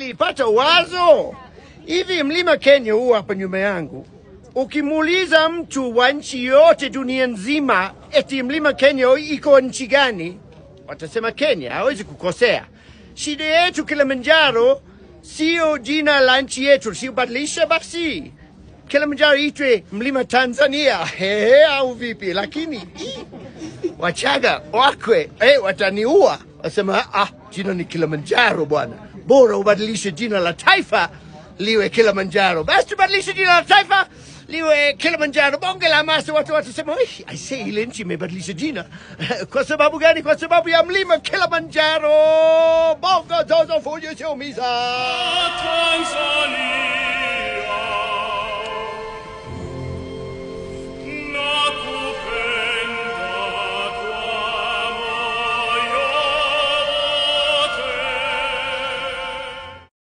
Nilipata wazo hivi, mlima Kenya huu hapa nyuma yangu, ukimuuliza mtu wa nchi yote dunia nzima eti mlima Kenya iko nchi gani, watasema Kenya, hawezi kukosea. Shida yetu Kilimanjaro sio jina la nchi yetu, si ubadilisha basi Kilimanjaro itwe mlima Tanzania au vipi? Lakini Wachaga wakwe wataniua, wasema jina ni Kilimanjaro bwana, bora ubadilishe jina la taifa liwe Kilimanjaro. Basi tubadilishe jina la taifa liwe Kilimanjaro. Bonge la masa, watu watasema I say ile nchi imebadilisha jina kwa sababu gani? Kwa sababu ya mlima Kilimanjaro. Bongo zozo fujo cheumiza Tanzania.